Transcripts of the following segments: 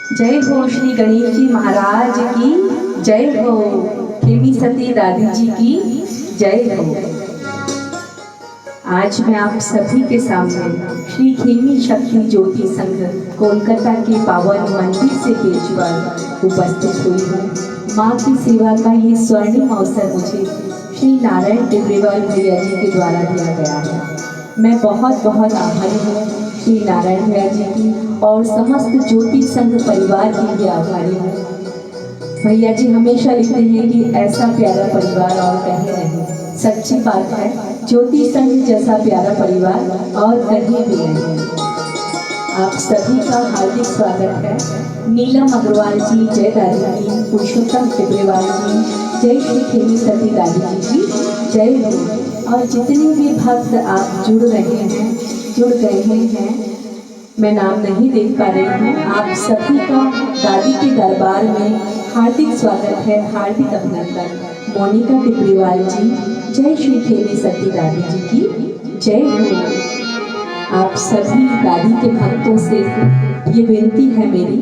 जय हो श्री गणेश जी महाराज की जय हो। खेमी सती दादी जी की जय हो। आज मैं आप सभी के सामने श्री खेमी शक्ति ज्योति संघ कोलकाता के पावन मंदिर से बेजवार उपस्थित हुई हूँ। माँ की सेवा का ये स्वर्णिम अवसर मुझे श्री नारायण टिब्रेवाल भैया जी के द्वारा दिया गया है। मैं बहुत बहुत आभारी हूँ श्री नारायण भैया जी की और समस्त ज्योति संघ परिवार की भी आभारी हूँ। भैया जी हमेशा लिखते हैं कि ऐसा प्यारा परिवार और कहीं नहीं। सच्ची बात है, ज्योति संघ जैसा प्यारा परिवार और कहीं भी नहीं। आप सभी का हार्दिक स्वागत है। नीलम अग्रवाल जी जय दादी जी, पुरुषोत्तम टिब्रेवाल जी जय श्री खेमी सती दादी जी की जय हो। और जितने भी भक्त आप जुड़ गए हैं, मैं नाम नहीं देख पा रही हूँ। आप सभी का दादी के दरबार में हार्दिक स्वागत है, हार्दिक अभिनंदन। मोनिका टिब्रेवाल जी जय श्री खेमी सती दादी जी की जय हो। आप सभी दादी के भक्तों से ये विनती है मेरी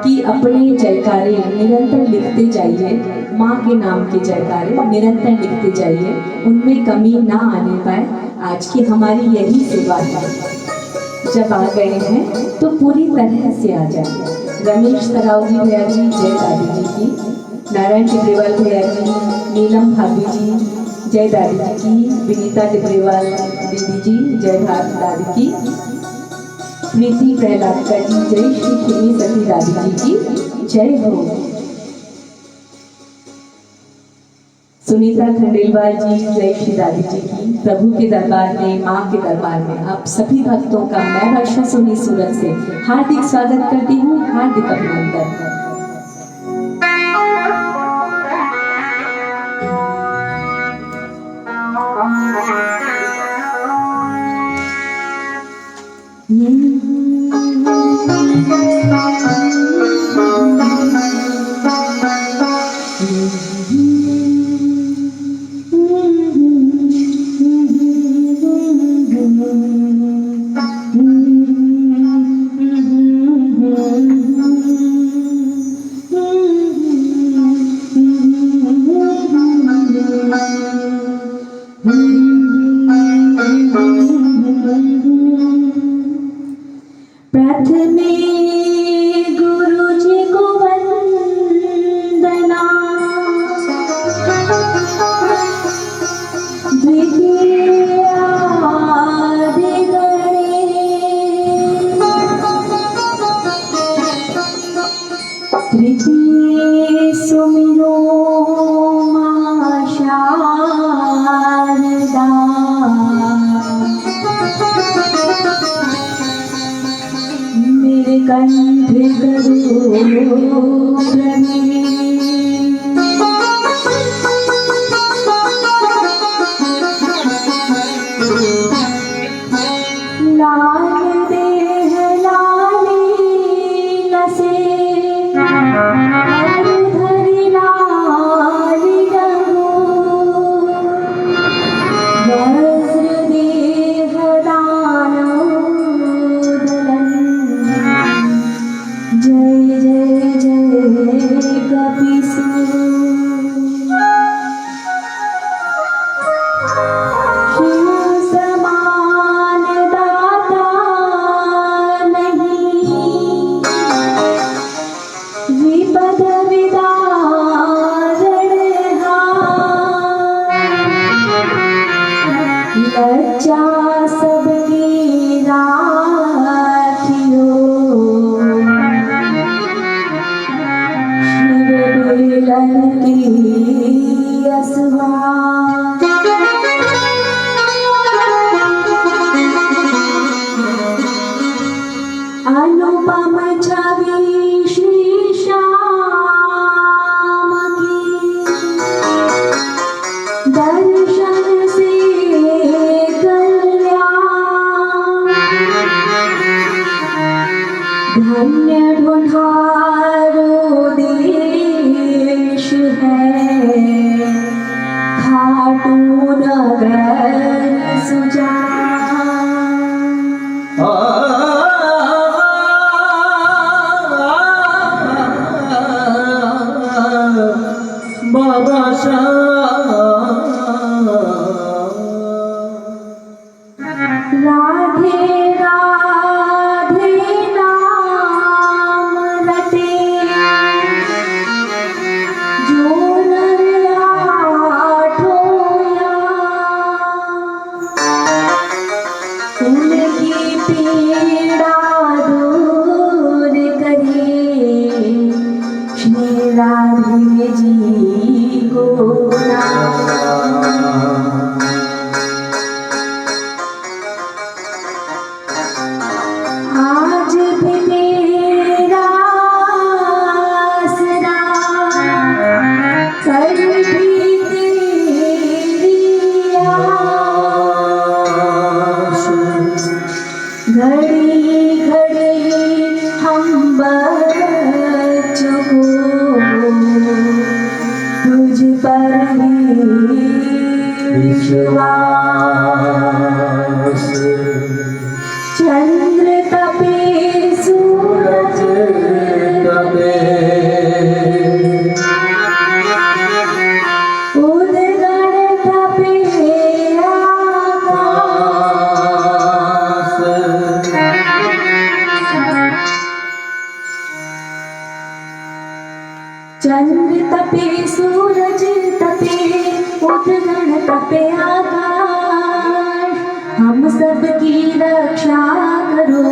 कि अपने जयकारे निरंतर लिखते जाइए। माँ के नाम के जयकारे निरंतर लिखते जाइए, उनमें कमी ना आने पाए। आज की हमारी यही सेवा है। जब आ गए हैं तो पूरी तरह से आ जाए। रमेश सरावगी भैया जी जय दादी जी की, नारायण टिब्रेवाल भैया जी, नीलम भाभी जी जय दादी जी की, विनीता टिब्रेवाल दीदी जी जय भारत दादी की, प्रीति प्रहलादकर जी जय श्री खेमी सती दादी जी की जय हो। सुनीता खंडेलवाल जी जय श्री दादी जी की। प्रभु के दरबार में, माँ के दरबार में आप सभी भक्तों का मैं वर्षा सोनी सूरत से हार्दिक स्वागत करती हूँ, हार्दिक अभिनंदन। प्रथमे गुरु जी को वंदना, द्वितीय आदि गणेश, तृतीय सुमिरो मां शारदा, मेरे कंठ करो प्रवीण, लाल देह लाली नसे, धरि लाली रघु, वज्र देह दानव दलन, जय जय जय कपिसु। शिव समान दाता नहीं, विपद विदारण हार, लज्जा सबकी राखियो, मिलन की असवार। अनुपम छवि श्री श्याम की, दर्शन से कल्याण, धन्य ढूंढारो देश है, खाटू नगर सुजान। विश्वास। चंद्र तपे सूरज तपे उदगण तपे आकाश। चंद्र तपे सूरज तपे उदगण तपे आकाश। हम सबकी रक्षा करो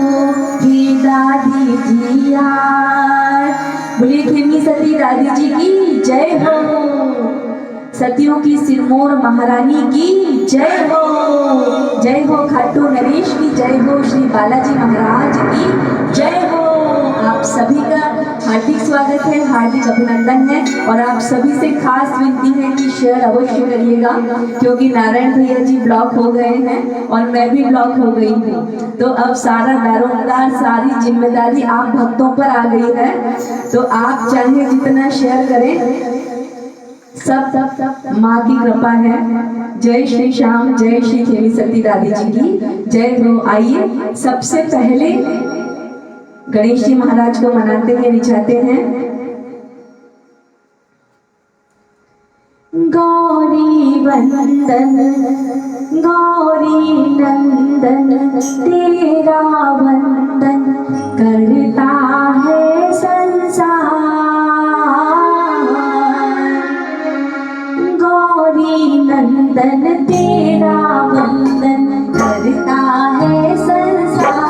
हे दादी जी आज। बोलिए खेमी सती दादी जी की जय हो। सतियों की सिरमौर महारानी की जय हो। जय हो खाटू नरेश की जय हो। श्री बालाजी महाराज की जय हो। आप सभी का हार्दिक स्वागत है, हार्दिक अभिनंदन है। और आप सभी से खास विनती है कि शेयर अवश्य करिएगा, क्योंकि नारायण भैया जी ब्लॉक हो गए हैं और मैं भी ब्लॉक हो गई हूँ। तो अब सारा दारोमदार, सारी जिम्मेदारी आप भक्तों पर आ गई है। तो आप चाहे जितना शेयर करें, सब माँ की कृपा है। जय श्री श्याम, जय श्री खेमी सती दादी जी की जय हो। आइए सबसे पहले गणेश जी महाराज को मनाते हैं, रिझाते हैं। गौरी वंदन गौरी नंदन तेरा वंदन करता है संसार। गौरी नंदन तेरा वंदन करता है संसार।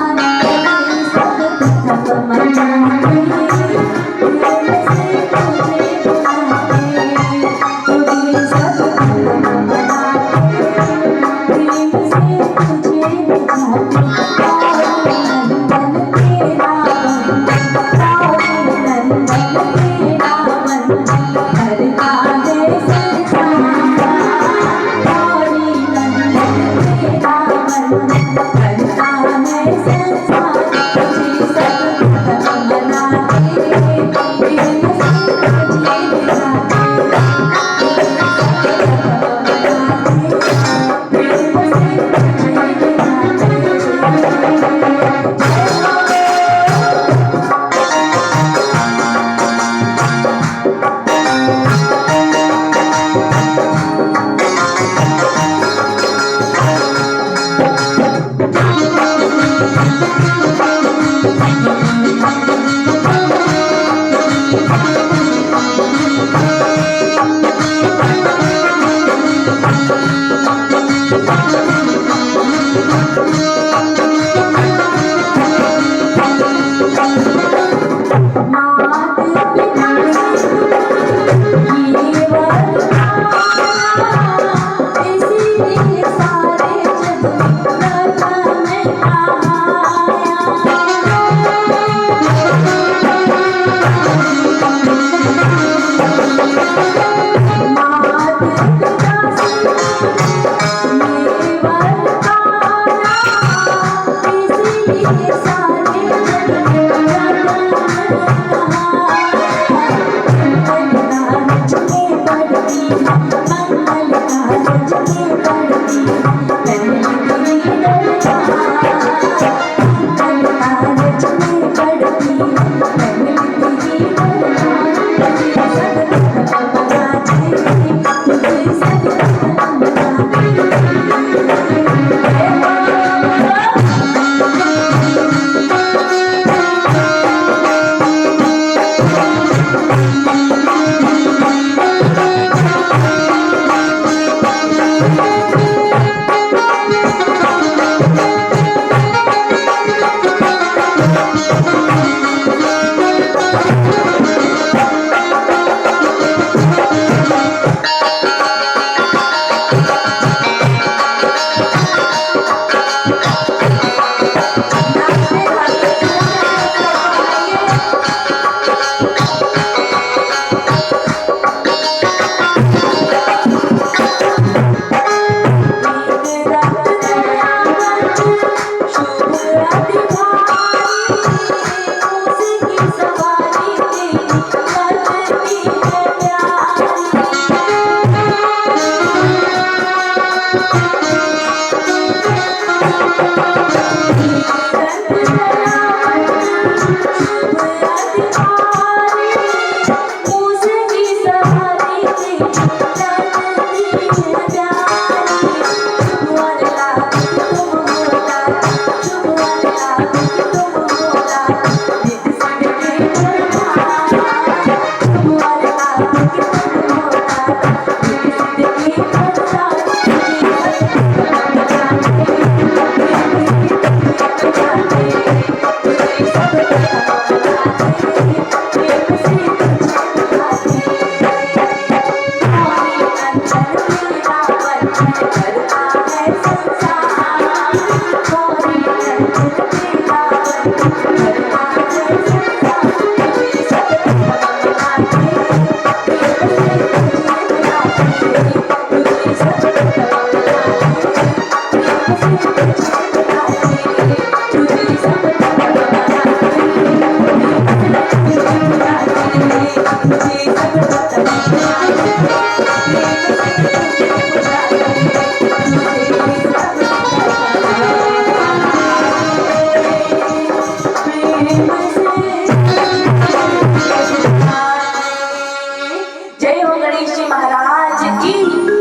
जय हो गणेश जी महाराज की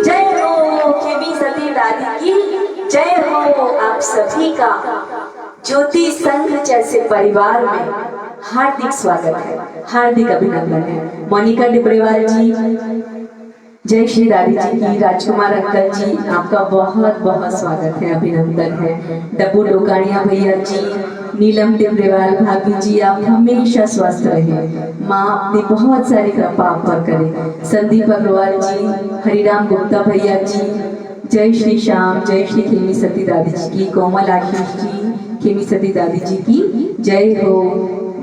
जय हो, खेमी सती दादी की जय हो। आप सभी का ज्योति संघ जैसे परिवार में हार्दिक स्वागत है, हार्दिक अभिनंदन है। मोनिका डिब्रेवाल जी, जय श्री दादी जी की, राजकुमार अंकल जी, आपका बहुत बहुत स्वागत है, अभिनंदन है। डब्बू लोकानिया भैया जी, नीलम डिब्रेवाल भाभी जी, आप हमेशा स्वस्थ रहे, माँ अपनी बहुत सारी कृपा आप पर करे। संदीप अग्रवाल जी, हरिराम गुप्ता भैया जी, जय श्री श्याम, जय श्री खेमी सती दादी जी की। कोमल आशीष जी, खेमी सती दादी जी की जय हो।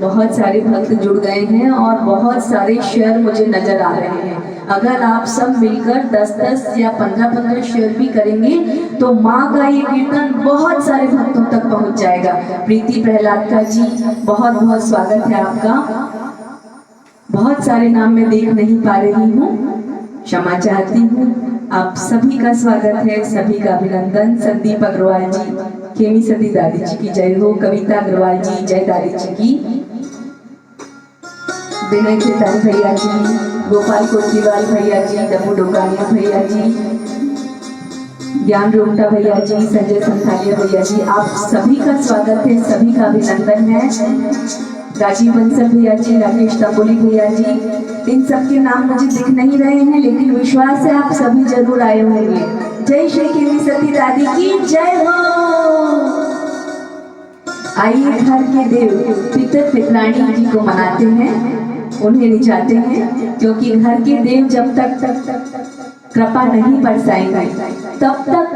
बहुत सारे भक्त जुड़ गए हैं और बहुत सारे शेयर मुझे नजर आ रहे हैं। अगर आप सब मिलकर 10-10 या 15-15 शेयर भी करेंगे तो माँ का ये कीर्तन बहुत सारे भक्तों तक पहुंच जाएगा। प्रीति प्रहलाद का जी, बहुत बहुत स्वागत है आपका। बहुत सारे नाम मैं देख नहीं पा रही हूँ, क्षमा चाहती हूँ। आप सभी का स्वागत है, सभी का अभिनंदन। संदीप अग्रवाल जी, खेमी सती दादी जी की जय हो। कविता अग्रवाल जी, जय दादी जी की। विनय खेतान भैया जी, गोपाल कोटलीवाल भैया जी, डब्बू डोकानिया भैया जी, ज्ञान रोमटा भैया जी, संजय संथालिया भैया जी, आप सभी का स्वागत है, सभी का अभिनंदन है। राजीव बंसल भैया जी, राकेश तंबोली भैया जी, इन सबके नाम मुझे दिख नहीं रहे हैं, लेकिन विश्वास है आप सभी जरूर आए होंगे। जय श्री खेमी सती दादी की जय हो। आइए घर के देव पितर पितरानी जी को मनाते हैं, उन्हें रिझाते हैं, क्योंकि घर के देव जब तक कृपा नहीं बरसाएंगे तब तक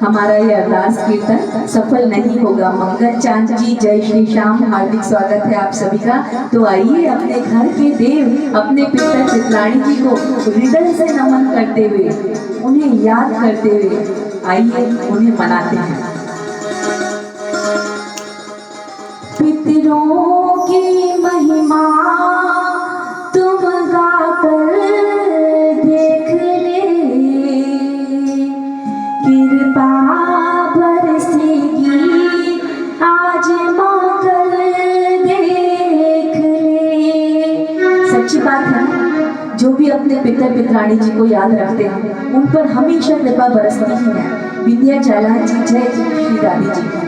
हमारा यह अरदास कीर्तन सफल नहीं होगा। मंगल चांद जी, जय श्री श्याम, हार्दिक स्वागत है आप सभी का। तो आइए अपने घर के देव, अपने पितर पितरानी जी को हृदय से नमन करते हुए, उन्हें याद करते हुए आइए उन्हें मनाते हैं। पितरों की महिमा तुम गाकर देख ले, कृपा बरसेगी आजमा कर देख ले। सच्ची बात है, जो भी अपने पितर पितरानी जी को याद रखते हैं उन पर हमेशा कृपा बरसती ही है। विद्या चालान जी, जय श्री दादी जी की।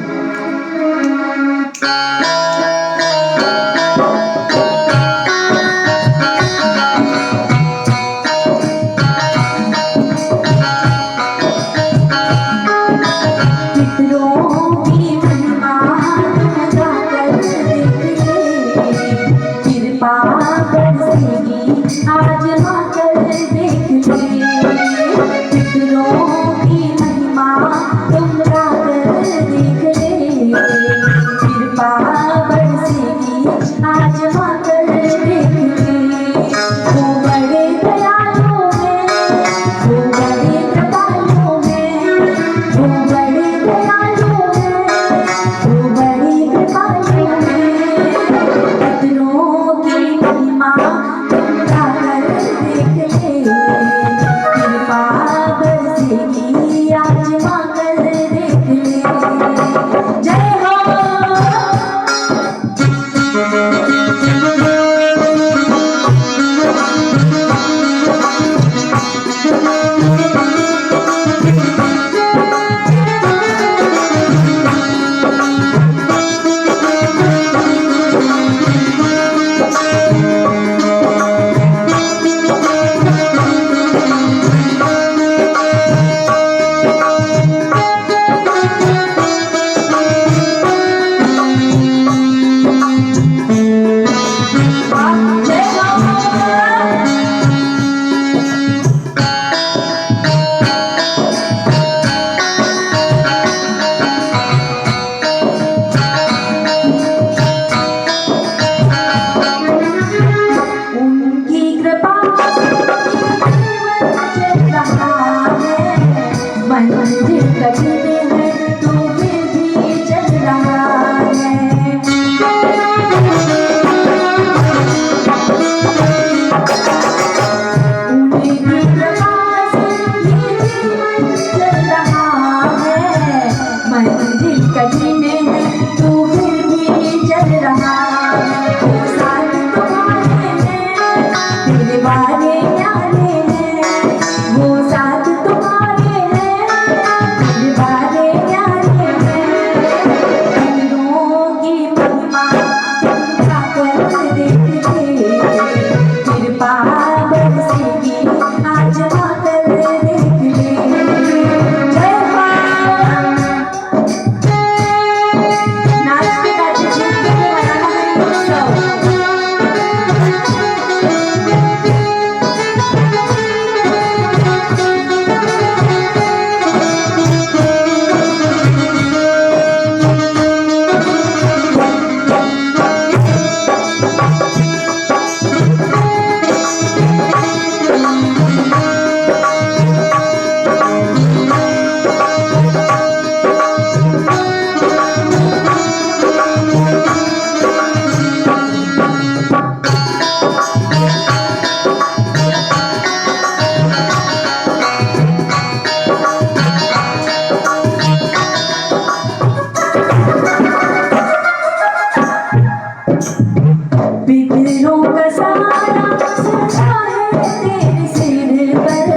पितरों का सारा सजा है तेरे सिर पर,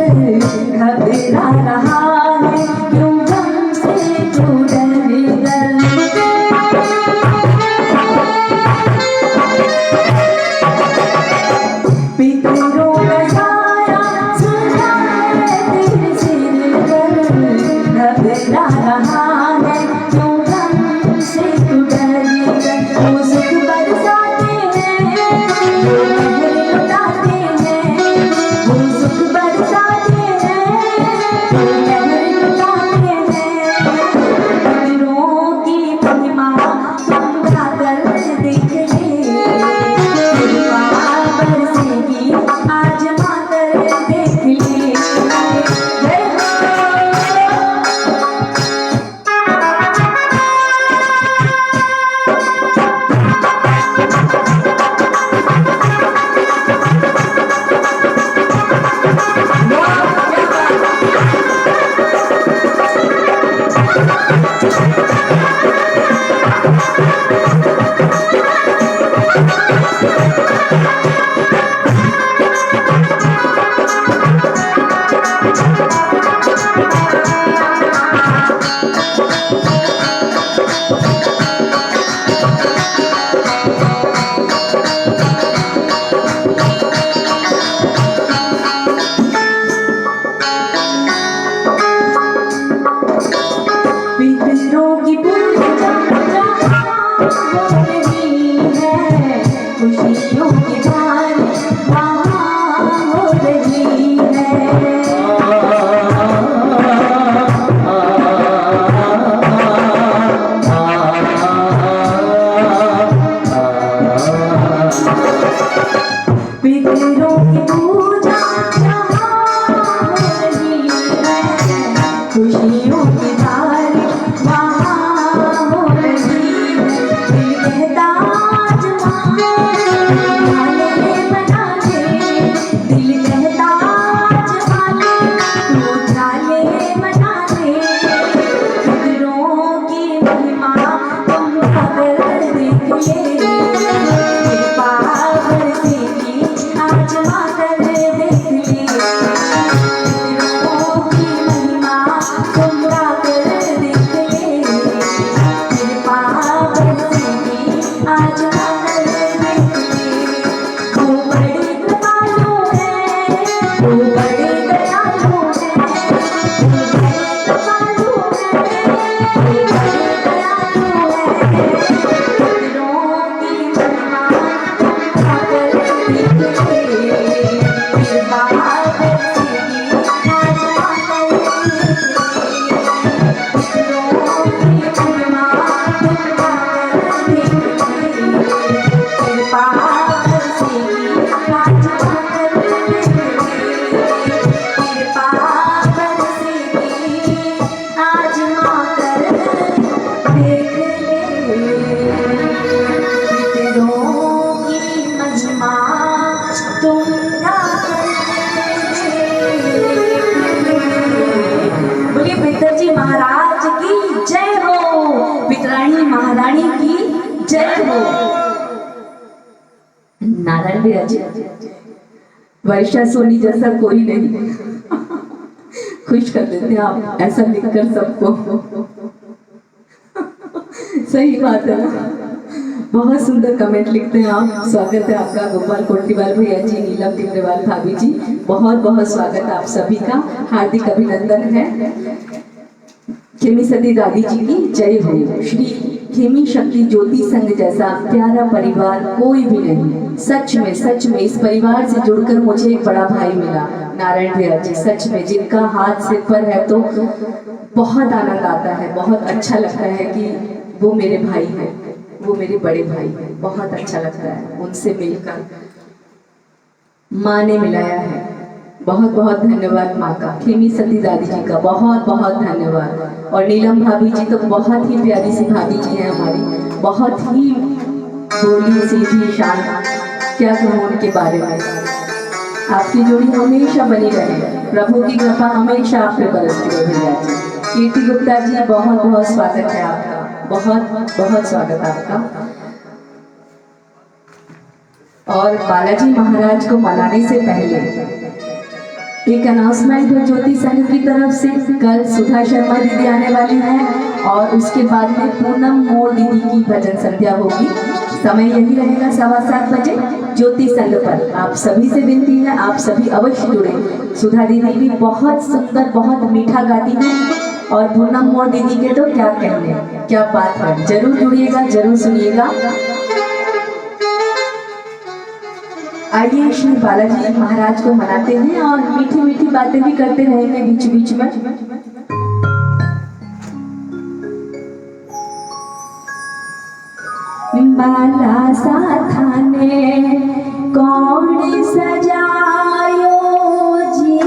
घबरा रहा है क्यों हमसे तू डर कर। पितरों का सारा सजा है तेरे सिर पर, घबरा रहा है क्यों हमसे तू डर कर। वो सुख बरसाते हैं, वो कहर लुटाते हैं, वो सुख बरसाते हैं, वो कहर लुटाते हैं। पितरों की महिमा तुम गाकर देख ले, कृपा बरसेगी आजमा कर देख ले। जय हो। पितरों की पूजा हो रही है, खुशियों की धार वहाँ हो रही है। पितरों की पूजा हो रही है, खुशियों की धार वहाँ हो रही है। दिल कहता आज वाले बना ले, दिल कहता आज वाले बना ले। पितरों की महिमा तुम अगर देख ले, कृपा बरसेगी आजमा कर देख ले। पितरों की महिमा तुम गाकर देख ले, कृपा बरसेगी आजमा कर देख ले। वो बड़े कृपालु हैं, वो बड़े दयालु हैं, वो बड़े कृपालु हैं, वो बड़े दयालु हैं। पितरों की महिमा तुम गाकर देख ले, कृपा बरसेगी आजमा कर देख ले। पितरों की महिमा तुम गाकर देख ले, कृपा बरसेगी आजमा कर देख ले। कृपा बरसेगी आजमा कर देख ले। पितरों की महिमा तुम गाकर देख ले। बोलिए पितरजी महाराज की जय हो, पितरानी महारानी की जय हो। नारायण भैया जी, वर्षा सोनी जैसा कोई नहीं, खुश कर देते हैं आप ऐसा लिखकर सबको। सही बात है ना, बहुत सुंदर कमेंट लिखते हैं आप। स्वागत है आपका गोपाल कोटिवाल भैया जी, नीलम टिमरेवाल भाभी जी, बहुत बहुत स्वागत है आप सभी का, हार्दिक अभिनंदन है। खेमी सती दादी जी की जय हो। श्री खेमी शक्ति ज्योति संघ जैसा प्यारा परिवार कोई भी नहीं। सच में इस परिवार से जुड़कर मुझे एक बड़ा भाई मिला, नारायण भैया जी। सच में जिनका हाथ सिर पर है तो बहुत आनंद आता है, बहुत अच्छा लगता है कि वो मेरे भाई हैं, वो मेरे बड़े भाई हैं। बहुत अच्छा लगता है उनसे मिलकर। माँ ने मिलाया है, बहुत बहुत धन्यवाद माँ का। खेमी सती दादी जी का बहुत बहुत धन्यवाद। और नीलम भाभी जी तो बहुत ही प्यारी सी भाभी जी हैं हमारी, बहुत ही भोली सीधी शांत, क्या कहूँ उनके बारे में। आपकी जोड़ी हमेशा बनी रहे, प्रभु की कृपा हमेशा आप पे बरसती रहे भैया जी। कीर्ति गुप्ता जी बहुत बहुत स्वागत है आपका, बहुत बहुत स्वागत आपका। और बालाजी महाराज को मनाने से पहले एक अनाउंसमेंट है ज्योति संघ की तरफ से। कल सुधा शर्मा दीदी आने वाली हैं और उसके बाद में पूनम मोड़ दीदी की भजन संध्या होगी। समय यही रहेगा 7:15 बजे ज्योति संघ पर। आप सभी से विनती है, आप सभी अवश्य जुड़े। सुधा दीदी भी बहुत सुंदर, बहुत मीठा गाती हैं और पूनम मोड़ दीदी के तो क्या कहने, क्या बात है। जरूर जुड़िएगा, जरूर सुनिएगा। आइए श्री बालाजी महाराज को मनाते हैं और मीठी मीठी बातें भी करते रहेंगे बीच बीच में। बाला सा थाने कौन सजायो जी,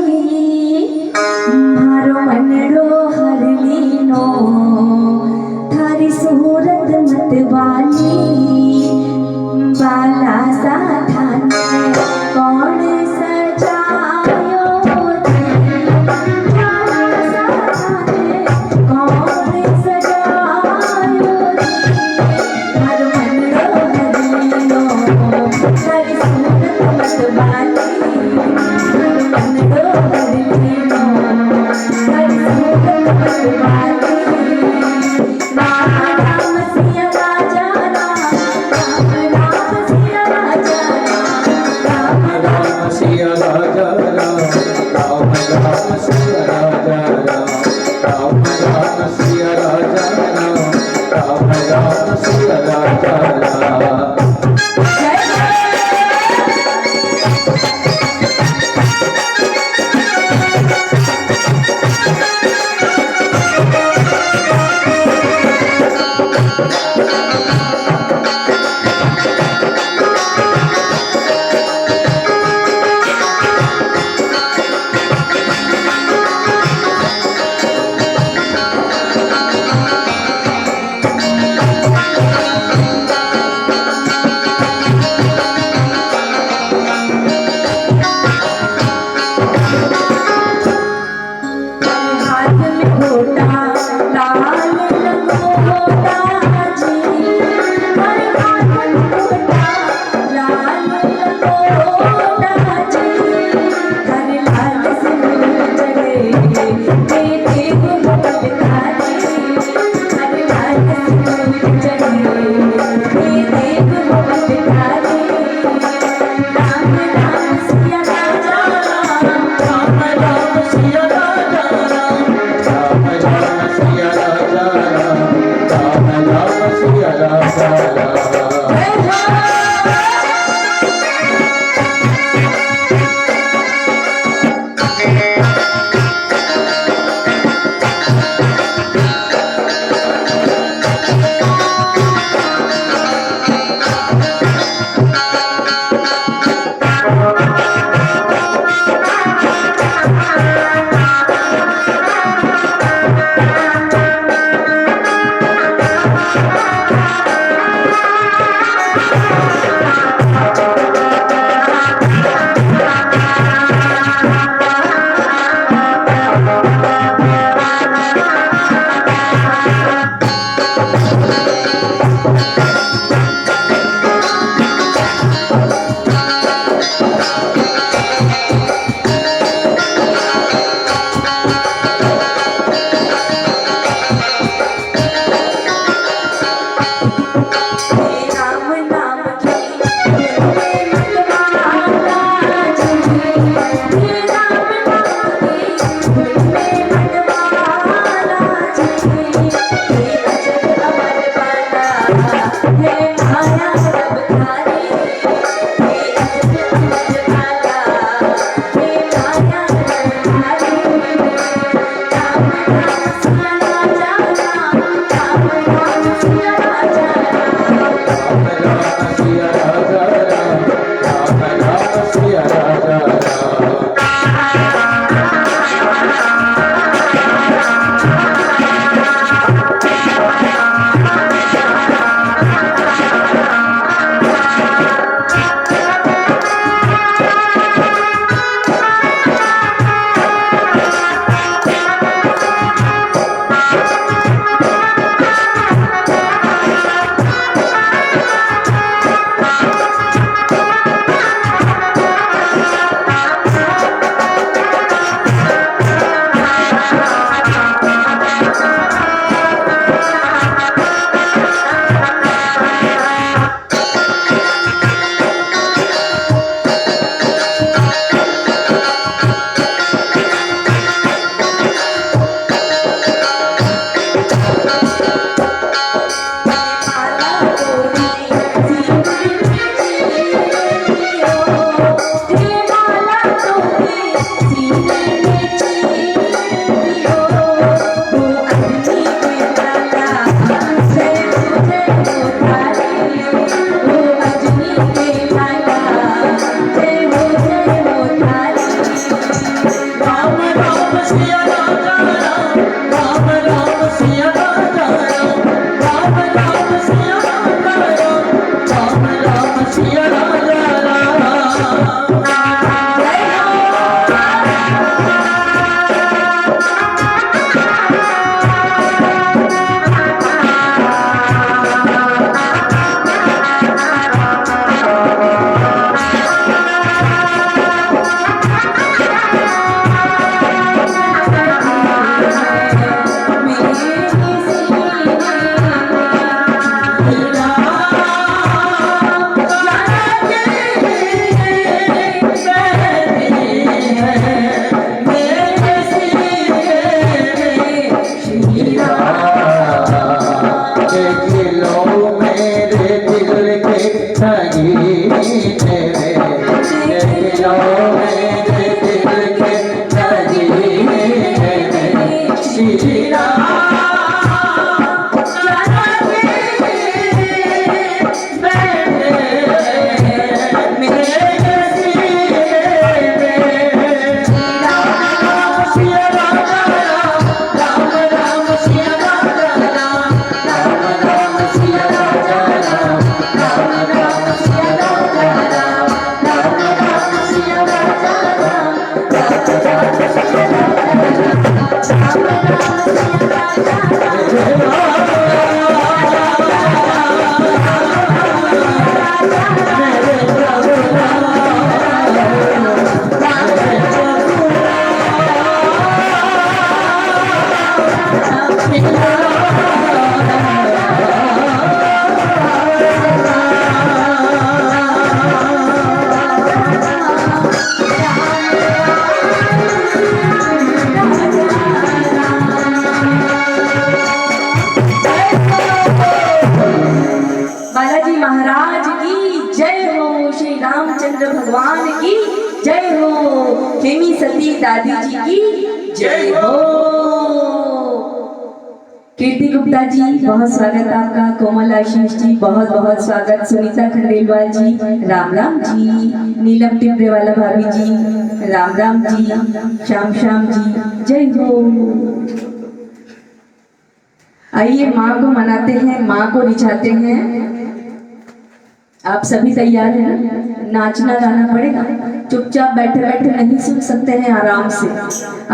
मारो मन रो हर लीनो, थारी सूरत मत वाली। बाला सा थाने कौन सजायो जी, बाला सा थाने कौन सजायो जी, हर मन रो हर लीनो, थारी सूरत मत वाली। हर मन रो हर लीनो, थारी सूरत मत वाली। राम राम सिया राजा राम, राम राम सिया राजा बालाजी महाराज की जय हो, श्री रामचंद्र भगवान की जय हो, खेमी सती दादी जी की जय हो। कीर्ति गुप्ता जी बहुत स्वागत आपका, कोमल आशीष जी बहुत बहुत स्वागत, सुनीता खंडेलवाल जी राम राम जी, नीलम टिपरेवाला भाभी जी राम राम जी, श्याम श्याम जी जय हो। आइए माँ को मनाते हैं, माँ को रिझाते हैं। आप सभी तैयार हैं? नाचना गाना पड़ेगा, चुपचाप बैठे बैठे नहीं सुन सकते हैं, आराम से।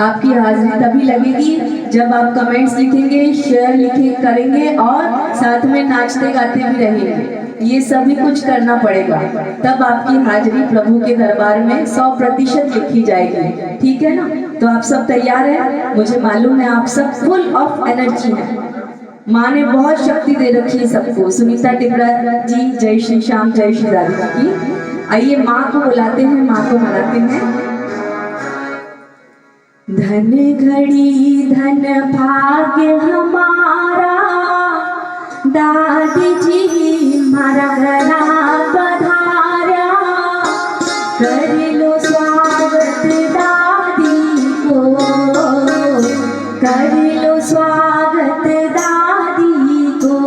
आपकी हाजिरी तभी लगेगी जब आप कमेंट्स लिखेंगे, शेयर करेंगे और साथ में नाचते गाते भी रहेंगे। ये सभी कुछ करना पड़ेगा, तब आपकी हाजिरी प्रभु के दरबार में 100% लिखी जाएगी। ठीक है ना? तो आप सब तैयार हैं? मुझे मालूम है आप सब फुल ऑफ एनर्जी हैं। माँ ने बहुत शक्ति दे रखी है सबको। सुनीता टिपरा जी जय श्री श्याम, जय श्री राधिका की। आइए माँ को बुलाते हैं, माँ को मनाते हैं। धन घड़ी धन भाग्य हमारा, दादी जी हमारा घरा पधारा, कर लो स्वागत दादी को, कर लो स्वागत दादी को।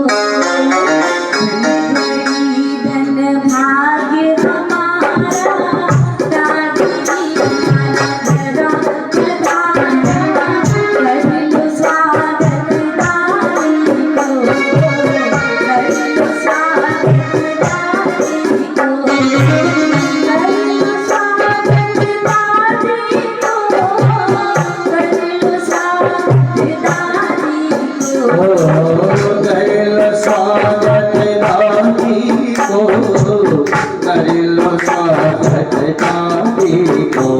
धन भाग्य हमारा, दादी जी हमारा घरा पधारा, कर लो स्वागत दादी को, कर लो स्वागत दादी को, कर लो स्वागत दादी को, कर लो स्वागत दादी को।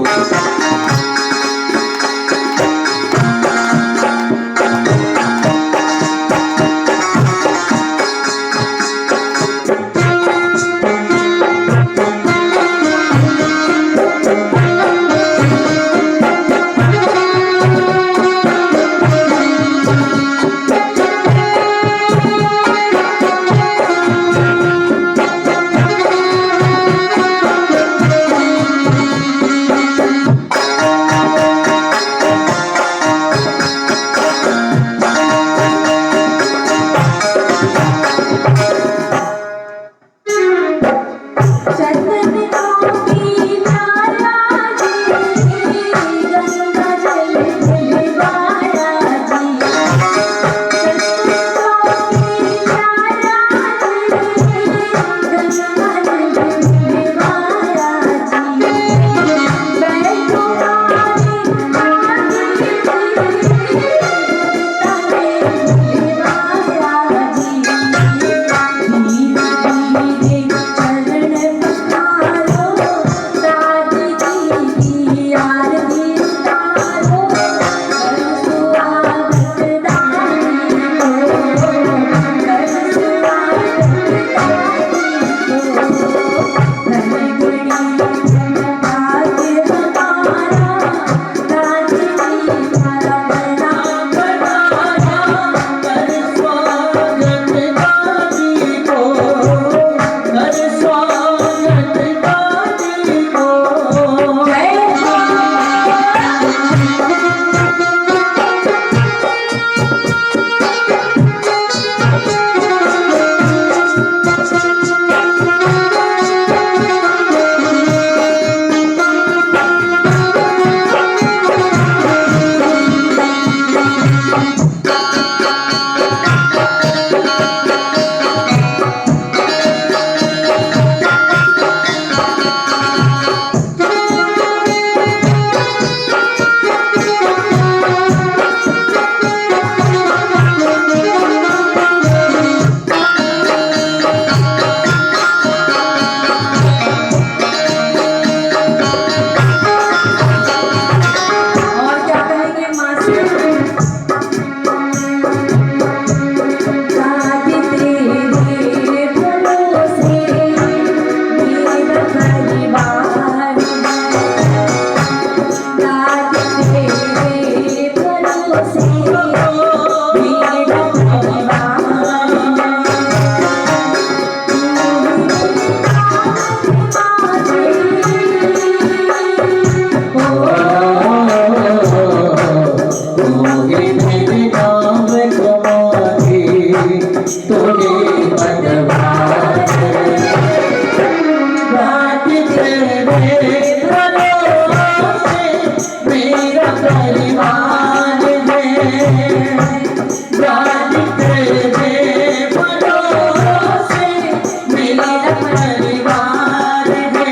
भरोसे मेरा परिवार है। दादी तेरे भरोसे मेरा परिवार है।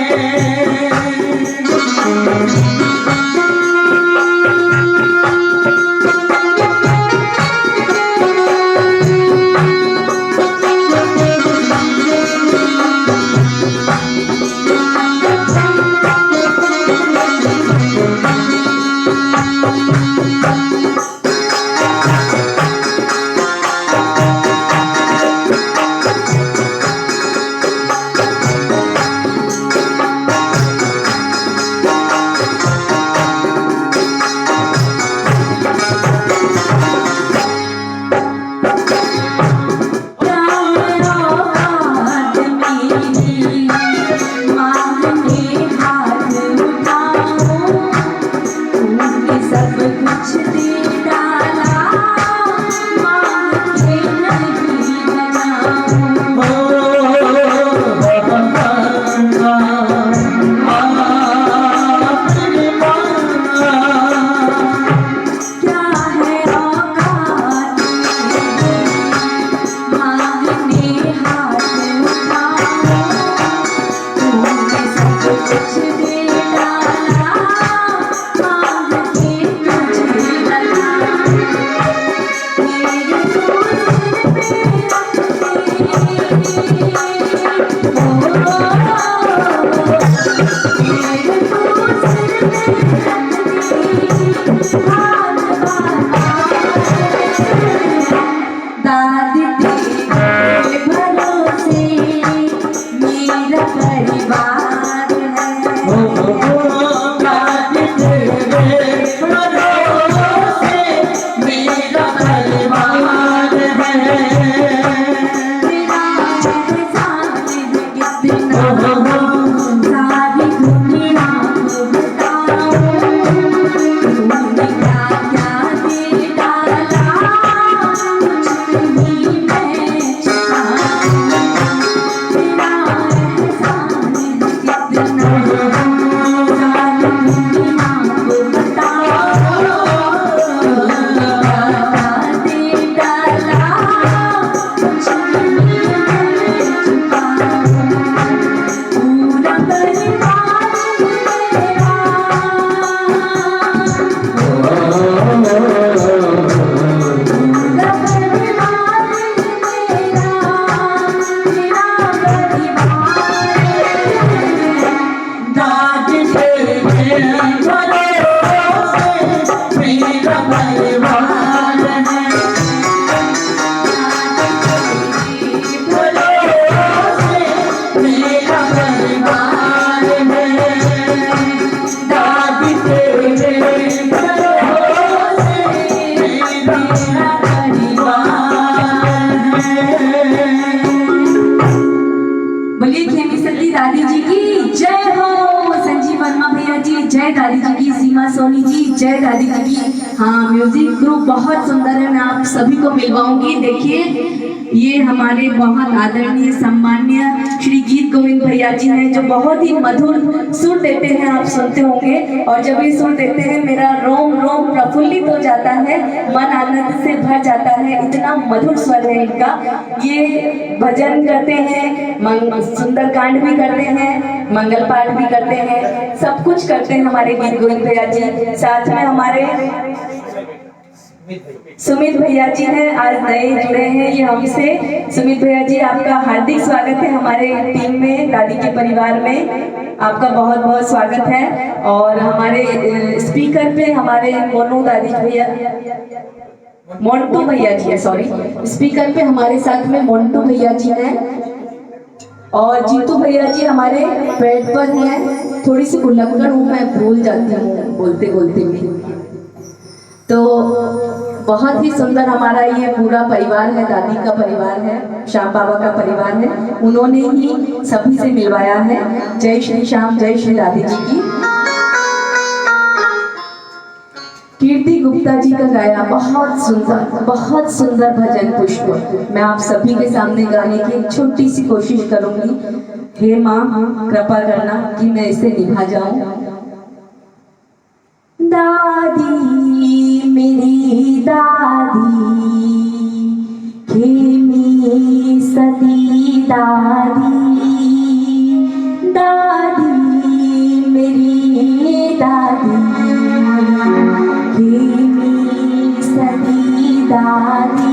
बोलिए खेमी सती दादी जी की जय हो। संजीव वर्मा भैया जी जय दादी जी की। सीमा सोनी जी जय दादी जी की। हाँ, म्यूजिक ग्रुप बहुत सुंदर है, मैं आप सभी को मिलवाऊंगी। देखिए ये हमारे बहुत आदरणीय सम्मान्य श्री गीत गोविंद भैया जी हैं, जो बहुत ही मधुर सुर देते हैं, आप सुनते होंगे। और जब ये सुर देते हैं मेरा रोम रोम प्रफुल्लित हो जाता है, मन आनंद से भर जाता है, इतना मधुर स्वर है इनका। ये भजन करते हैं, सुंदरकांड भी करते हैं, मंगल पाठ भी करते हैं, सब कुछ करते हैं हमारे गीत गोविंद भैया जी। साथ में हमारे सुमित भैया जी हैं, आज नए जुड़े हैं ये हमसे। सुमित भैया जी आपका हार्दिक स्वागत है हमारे टीम में, दादी के परिवार में आपका बहुत बहुत स्वागत है। और हमारे स्पीकर पे हमारे मोनू दादी भैया, मोन्टू भैया जी है, सॉरी, स्पीकर पे हमारे साथ में मोन्टू भैया जी हैं। और जीतू भैया जी हमारे पेट पर हैं। थोड़ी सी भुलक्कड़ हूँ, मैं भूल जाती हूँ बोलते बोलते भी। तो बहुत ही सुंदर हमारा ये पूरा परिवार है, दादी का परिवार है, श्याम बाबा का परिवार है, उन्होंने ही सभी से मिलवाया है। जय श्री श्याम, जय श्री दादी जी की। कीर्ति गुप्ता जी का गाया बहुत सुंदर भजन पुष्प मैं आप सभी के सामने गाने की एक छोटी सी कोशिश करूंगी। हे माँ कृपा करना कि मैं इसे निभा जाऊं। दादी मेरी दादी, खेमी सती दादी, दादी मेरी दादी, खेमी सती दादी।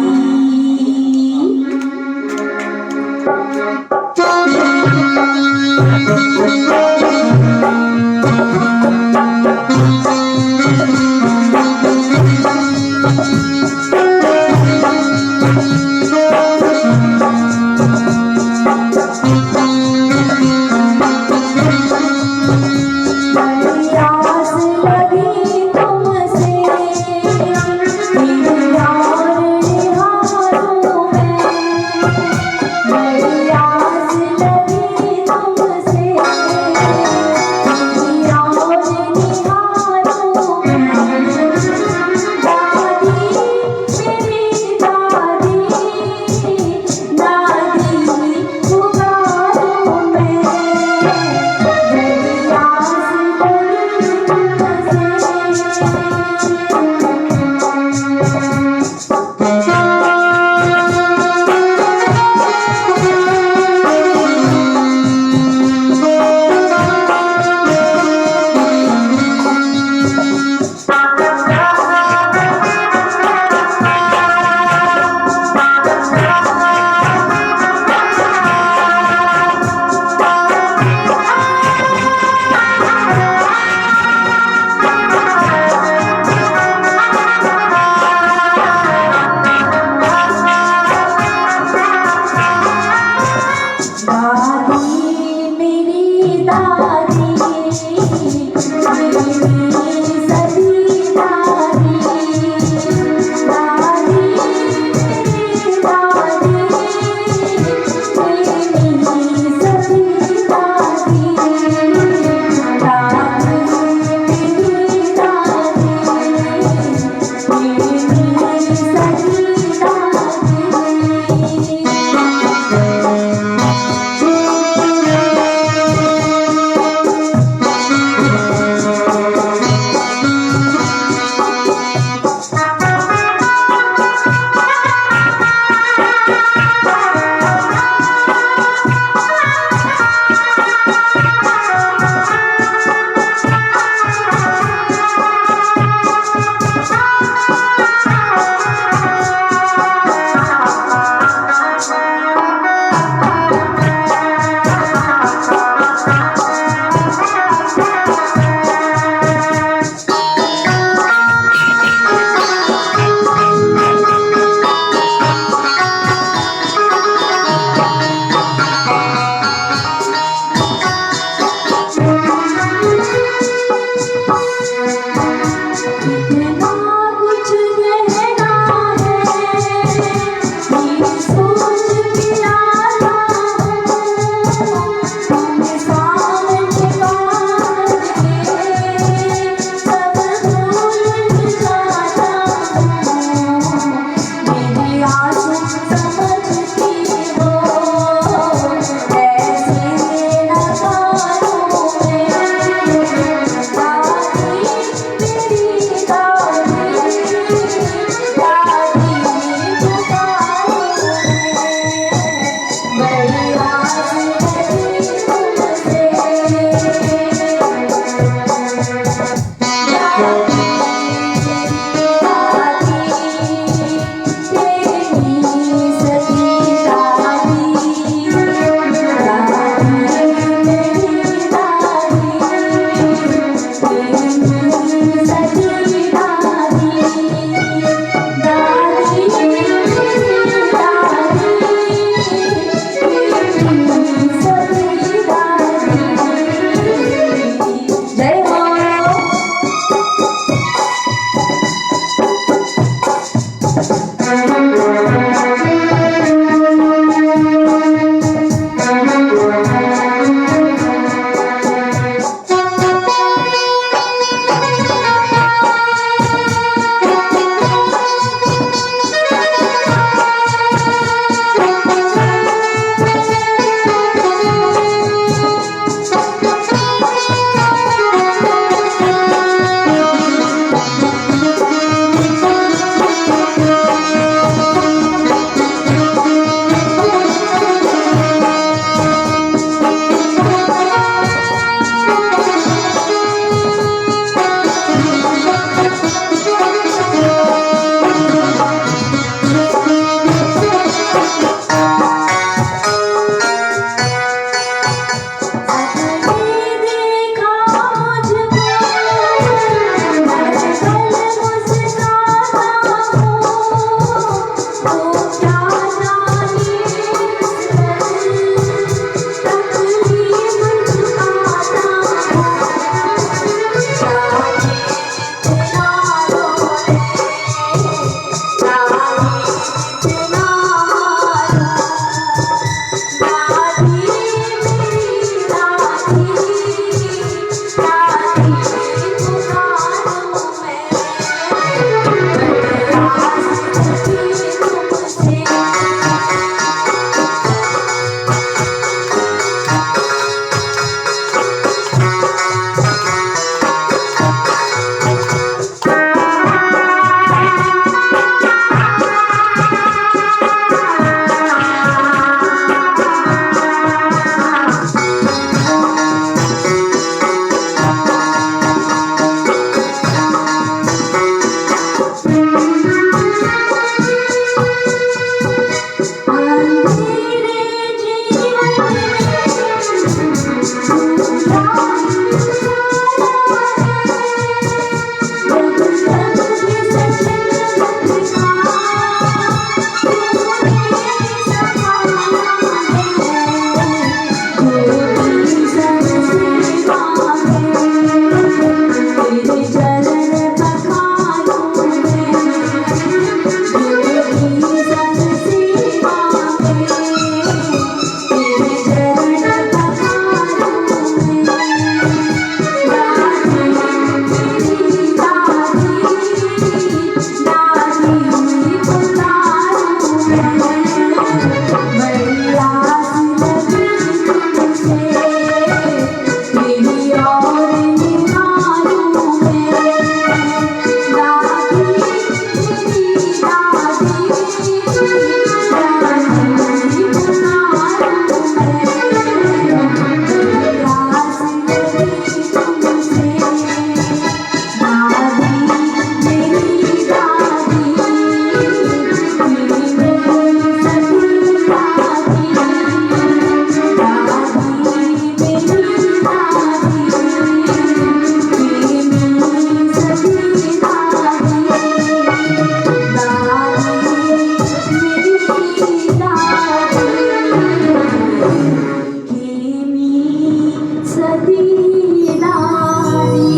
सती दादी।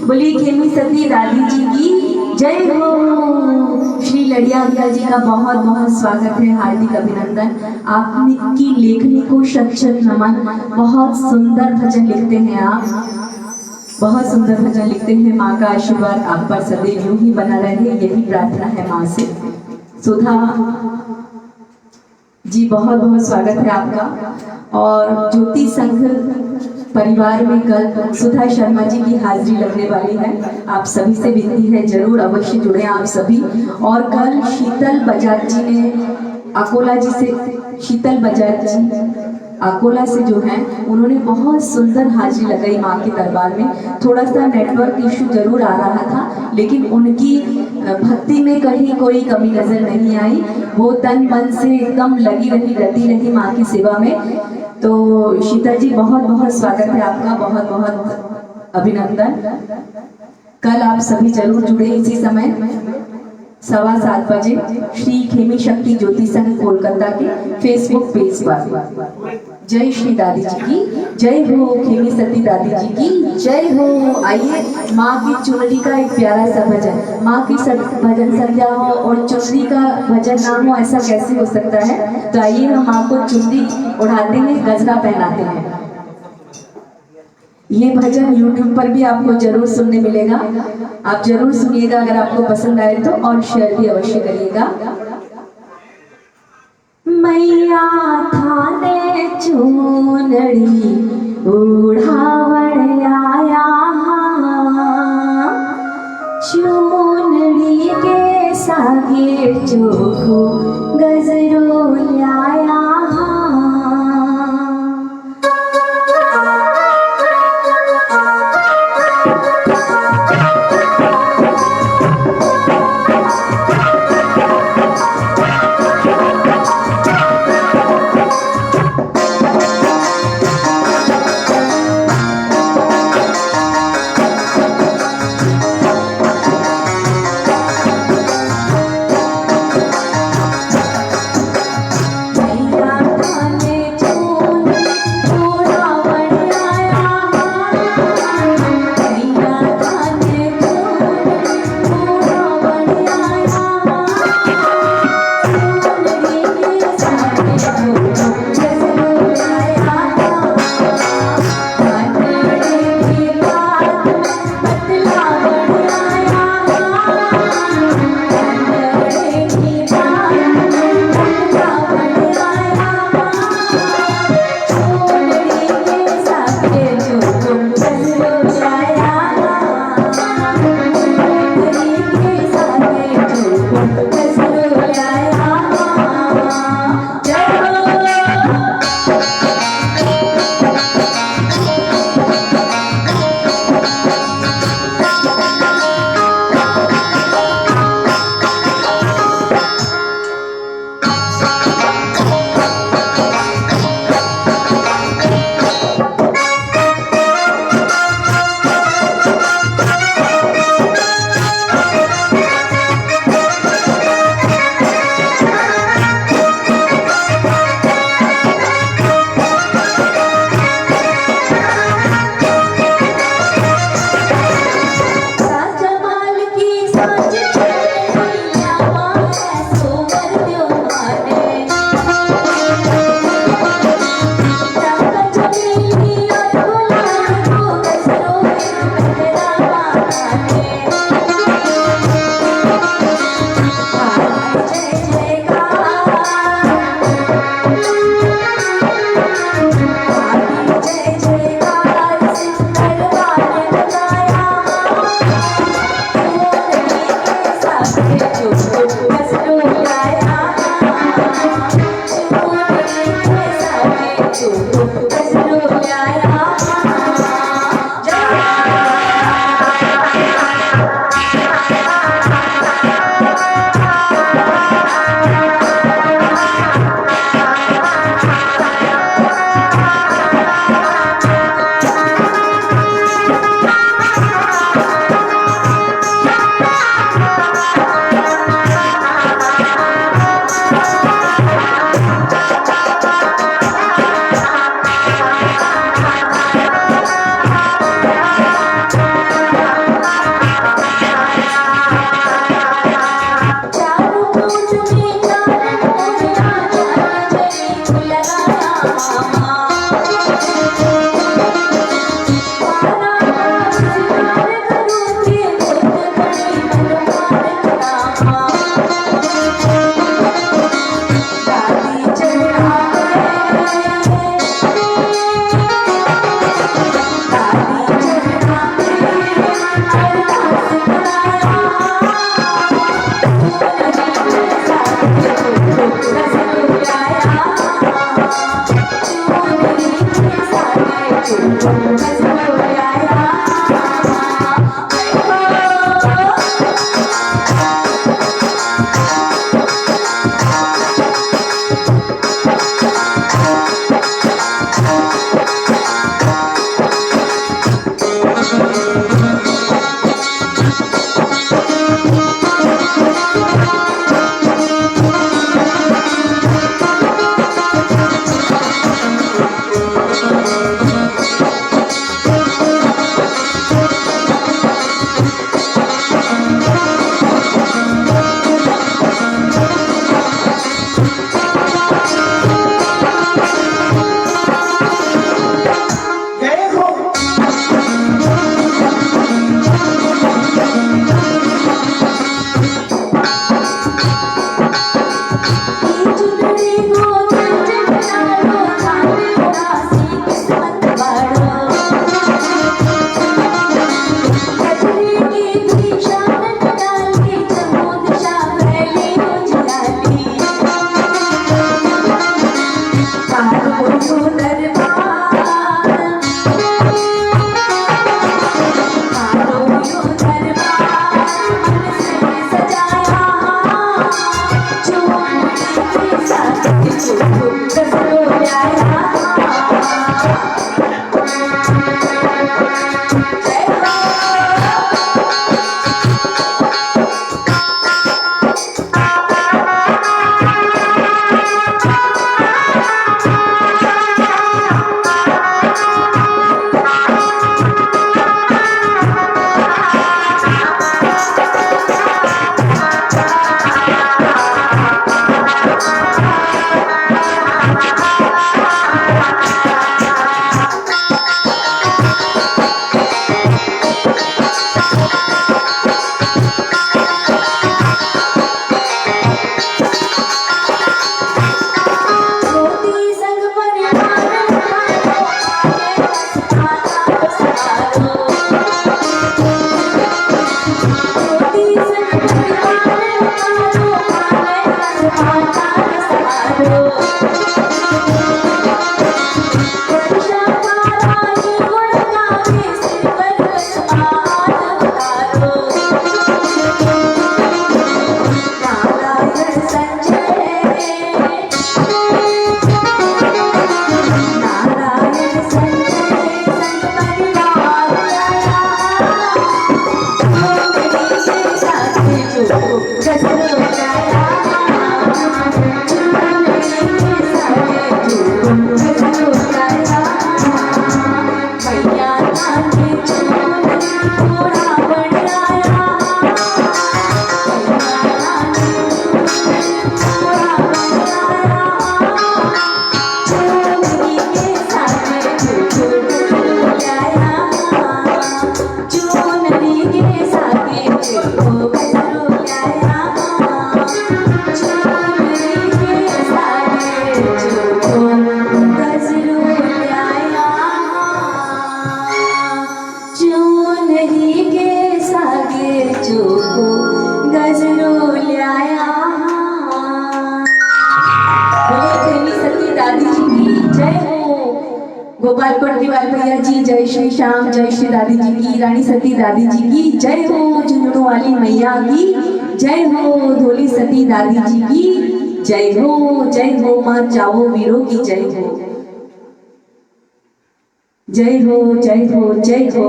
बोलिए खेमी सती दादी जी की जय हो। श्री लड़िया अंकल जी का बहुत बहुत स्वागत है, हार्दिक अभिनंदन। आपकी लेखनी को शत शत नमन। बहुत सुंदर भजन लिखते हैं आप, बहुत सुंदर भजन लिखते हैं। माँ का आशीर्वाद आप पर सदैव यूं ही बना रहे, यही प्रार्थना है माँ से। सुधा जी बहुत बहुत स्वागत है आपका। और ज्योति संघ परिवार में कल सुधा शर्मा जी की हाजिरी लगने वाली है। आप सभी से विनती है जरूर अवश्य जुड़े आप सभी। और कल शीतल बजाज जी ने अकोला जी से, शीतल बजाज जी अकोला से जो हैं उन्होंने बहुत सुंदर हाजिरी लगाई माँ के दरबार में। थोड़ा सा नेटवर्क इशू जरूर आ रहा था, लेकिन उनकी भक्ति में कहीं कोई कमी नजर नहीं आई। वो तन मन से एकदम लगी रही माँ की सेवा में। तो शीतल जी बहुत बहुत स्वागत है आपका, बहुत बहुत अभिनंदन। कल आप सभी जरूर जुड़े इसी समय 7:15 बजे श्री खेमी शक्ति ज्योति संघ कोलकाता के फेसबुक पेज पर। जय श्री दादी जी की जय हो, खेमी सती दादी जी की जय हो। आइए माँ की चुनरी का एक प्यारा सा भजन। माँ की भजन संध्या हो और चुनरी का भजन ना हो, ऐसा कैसे हो सकता है। तो आइए हम माँ को चुनरी उड़ाते हैं, गजरा पहनाते हैं। ये भजन YouTube पर भी आपको जरूर सुनने मिलेगा, आप जरूर सुनिएगा अगर आपको पसंद आए तो, और शेयर भी अवश्य करिएगा। मैया थाने चूनड़ी उड़ावण आया, चूनड़ी के सागे चोखो गजरो लाया। गोपाल कोटलीवाल भैया जी, जय श्री श्याम, जय श्री दादी जी की, रानी सती दादी जी की जय हो, जुगनू वाली मैया की जय हो, धोली सती दादी जी की जय हो, माँ चावो वीरों की जय हो, जय हो, जय हो, जय हो।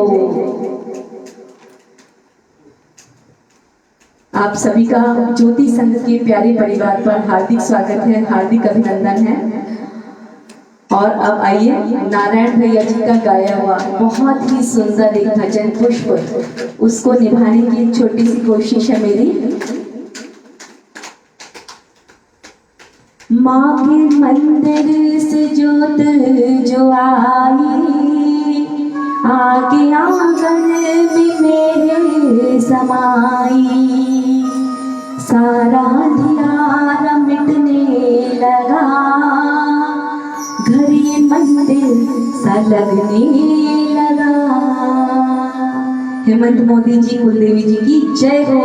आप सभी का ज्योति संघ के प्यारे परिवार पर हार्दिक स्वागत है, हार्दिक अभिनंदन है। और अब आइए नारायण भैया जी का गाया हुआ बहुत ही सुंदर एक भजन पुष्प, उसको निभाने की एक छोटी सी कोशिश है मेरी। माँ के मंदिर से जोत जो आई, आगे आंगन में मेरे समाई, सारा अंधियारा मिटने लगा, घर ये मंदिर सा लगने लगा। हेमंत मोदी जी, कुलदेवी जी की जय हो।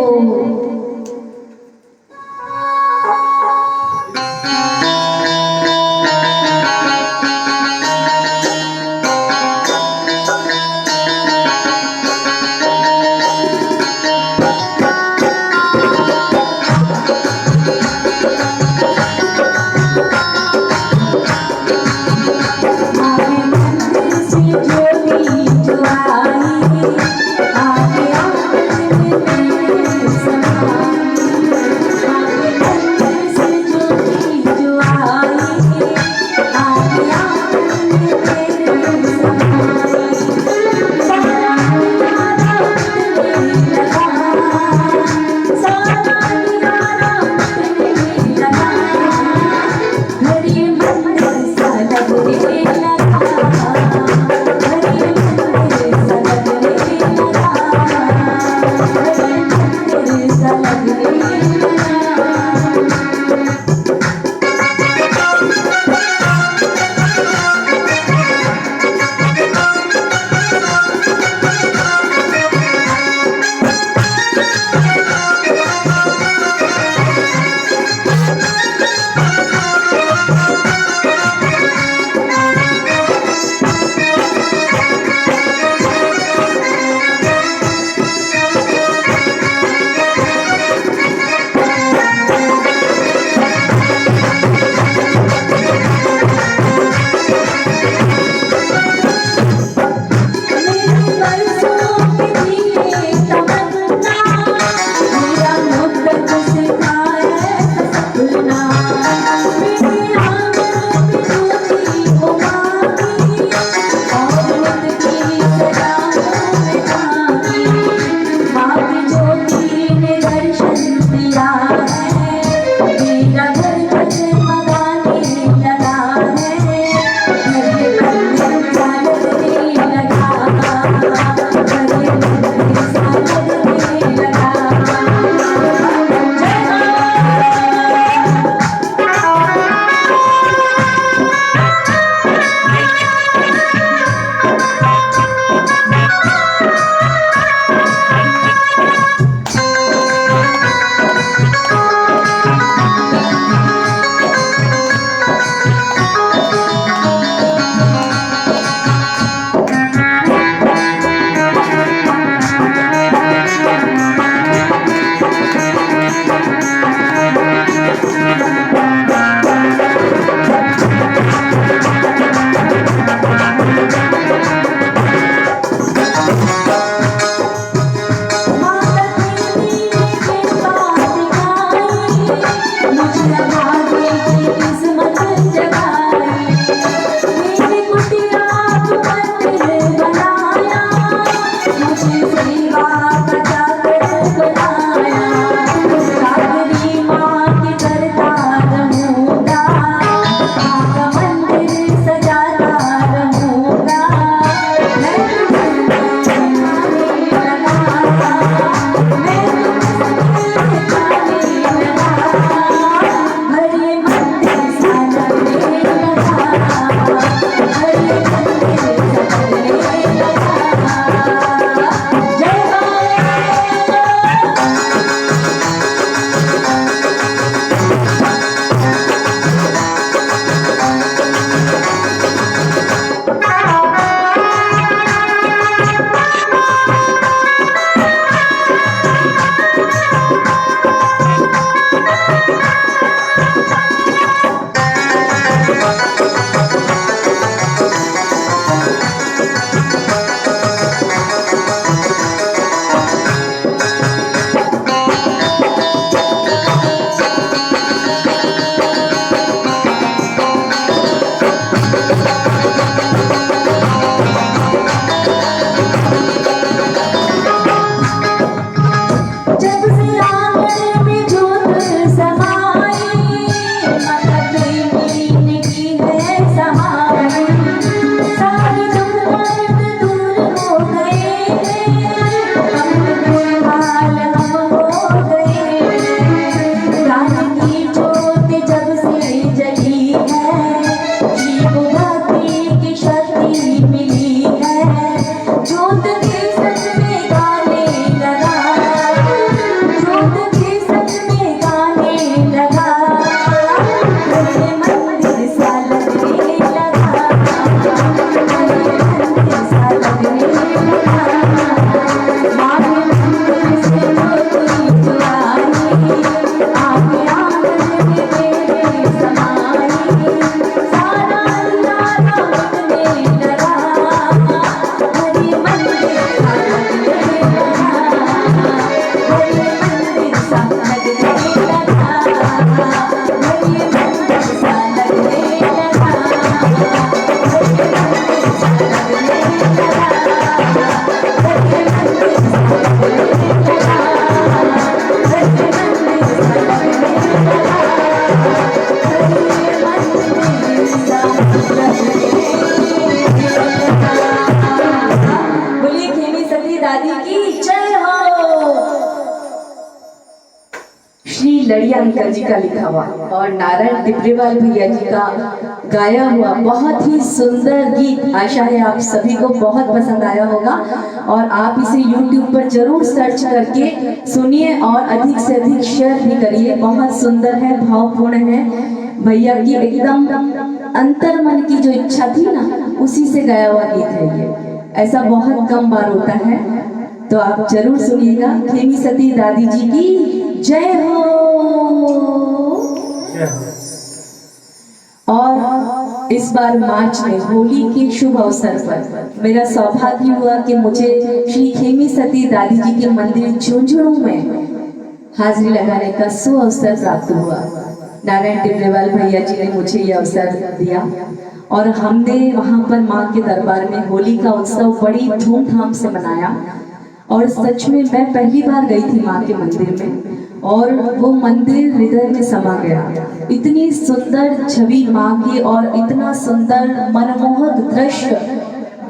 लड़िया अंकल जी का लिखा हुआ और नारायण टिपरेवाल भैया जी का गाया हुआ बहुत ही सुंदर गीत। आशा है आप सभी को बहुत पसंद आया होगा और आप इसे YouTube पर जरूर सर्च करके सुनिए और अधिक से अधिक शेयर भी करिए। बहुत सुंदर है, भावपूर्ण है। भैया की एकदम अंतर मन की जो इच्छा थी ना, उसी से गाया हुआ गीत है ये। ऐसा बहुत कम बार होता है, तो आप जरूर सुनिएगा। खेमी सती दादी जी की जय हो। और इस बार मार्च में होली के शुभ अवसर पर मेरा सौभाग्य हुआ कि मुझे श्री खेमी सती दादी जी के मंदिर झुंझुनू में हाजिरी लगाने का सुअवसर प्राप्त हुआ। नारायण टिपरेवाल भैया जी ने मुझे यह अवसर दिया और हमने वहां पर माँ के दरबार में होली का उत्सव बड़ी धूमधाम से मनाया। और सच में मैं पहली बार गई थी माँ के मंदिर में और वो मंदिर हृदय में समा गया। इतनी सुंदर छवि माँ की और इतना सुंदर मनमोहक दृश्य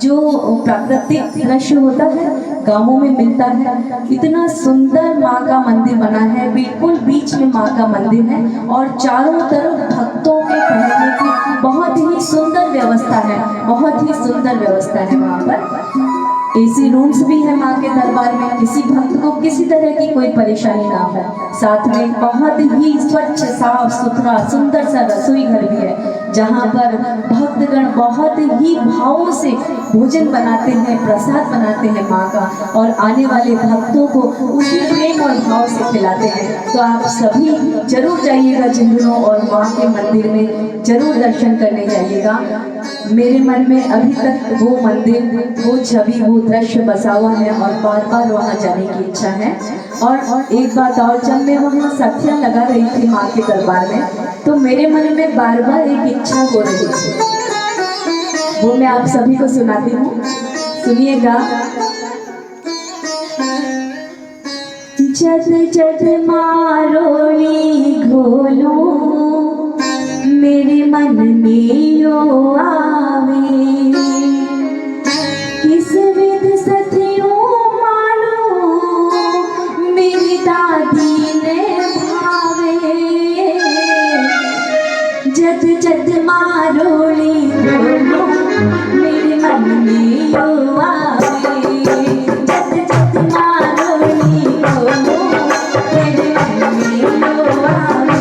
जो प्राकृतिक दृश्य होता है, गांवों में मिलता है। इतना सुंदर माँ का मंदिर बना है, बिल्कुल बीच में माँ का मंदिर है और चारों तरफ भक्तों के ठहरने की बहुत ही सुंदर व्यवस्था है। बहुत ही सुंदर व्यवस्था है वहाँ पर। एसी रूम्स भी है माँ के दरबार में, किसी भक्त को किसी तरह की कोई परेशानी ना हो। साथ में बहुत ही स्वच्छ, साफ सुथरा, सुंदर सा रसोई घर भी है, जहाँ पर भक्तगण बहुत ही भावों से भोजन बनाते हैं, प्रसाद बनाते हैं माँ का और आने वाले भक्तों को उसी प्रेम और भाव से खिलाते हैं। तो आप सभी जरूर जाइएगा झुंझुनू और माँ के मंदिर में जरूर दर्शन करने जाइएगा। मेरे मन में अभी तक वो मंदिर, वो छवि, वो दृश्य बसा हुआ है और बार बार वहाँ जाने की इच्छा है। और एक बात और, जब मैं वहाँ सत्संग लगा रही थी माँ के दरबार में, तो मेरे मन में बार बार एक इच्छा हो रही थी, वो मैं आप सभी को सुनाती हूँ, सुनिएगा। जद जद मारोली घोलो मेरे मन में यो आवे, किस विध सतियों मानो मेरी दादी ने भावे। जद जद मारोली घोलो मेरे मन में यो आवे, जद जद मारोली घोलो मेरे मन में यो आवे।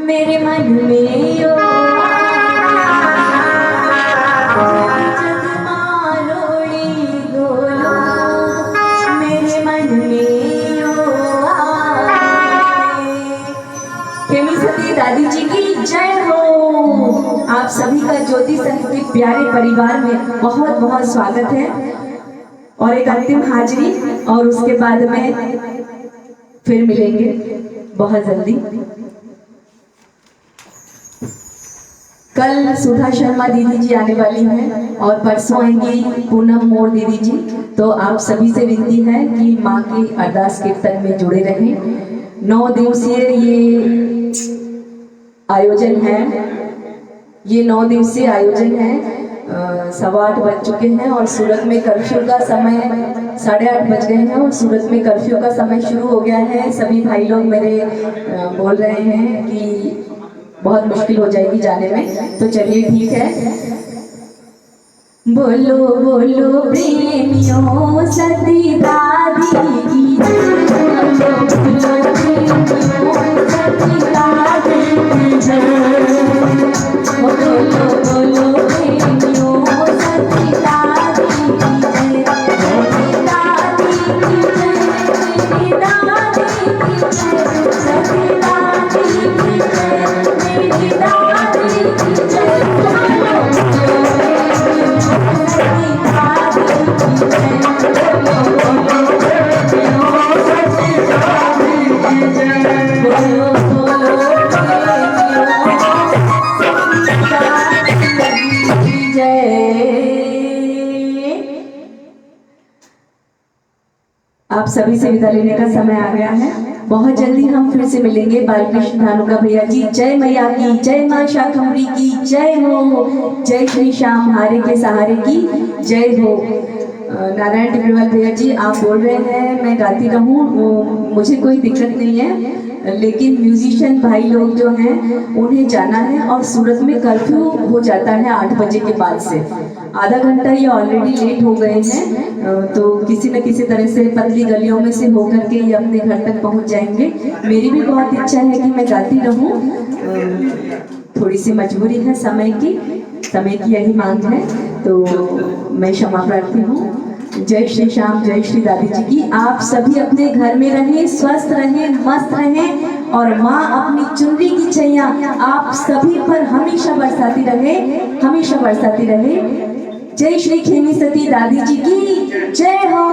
मेरे मन में ओ जगमालोड़ी गोलो, मेरे मन में ओ खेमी सती दादी जी की जय हो। आप सभी का ज्योति संघ के प्यारे परिवार में बहुत बहुत स्वागत है। और एक अंतिम हाजिरी और उसके बाद में फिर मिलेंगे बहुत जल्दी। कल सुधा शर्मा दीदी जी आने वाली हैं और परसों आएंगी पूनम मोर दीदी जी। तो आप सभी से विनती है कि माँ के अरदास कीर्तन में जुड़े रहें। 9 दिवसीय ये आयोजन है, ये 9 दिवसीय आयोजन है। 8:15 बज चुके हैं और सूरत में कर्फ्यू का समय 8:30 बज गए हैं और सूरत में कर्फ्यू का समय शुरू हो गया है। सभी भाई लोग मेरे बोल रहे हैं कि बहुत मुश्किल हो जाएगी जाने में, तो चलिए ठीक है। बोलो बोलो प्रेमियों सती दादी की जय, बोलो बोलो प्रेमियों सती दादी की जय, बोलो बोलो प्रेमियों सती दादी की जय, सती दादी की जय, सती दादी की जय, सती दादी की जय, मेरी दादी की जय, बोलो सती दादी की जय, बोलो बोलो प्रेमियों सती दादी की जय, बोलो बोलो आप सभी से विदा लेने का समय आ गया है। बहुत जल्दी हम फिर से मिलेंगे। बालकृष्ण धानुका भैया जी जय मैया की जय, माँ शाकंभरी की जय हो, जय श्री श्याम हारे के सहारे की जय हो। नारायण टिकरीवाल भैया जी आप बोल रहे हैं मैं गाती रहूं, मुझे कोई दिक्कत नहीं है, लेकिन म्यूजिशियन भाई लोग जो हैं उन्हें जाना है और सूरत में कर्फ्यू हो जाता है 8 बजे के बाद से। आधा घंटा ये ऑलरेडी लेट हो गए हैं, तो किसी न किसी तरह से पतली गलियों में से होकर के ये अपने घर तक पहुंच जाएंगे। मेरी भी बहुत इच्छा है कि मैं गाती रहूं, थोड़ी सी मजबूरी है समय की यही मांग है, तो मैं क्षमा प्रार्थी हूँ। जय श्री श्याम, जय श्री दादी जी की। आप सभी अपने घर में रहें, स्वस्थ रहें, मस्त रहें और माँ अपनी चुनरी की छैया आप सभी पर हमेशा बरसाती रहे, हमेशा बरसाती रहे। जय श्री खेमी सती दादी जी की जय हो।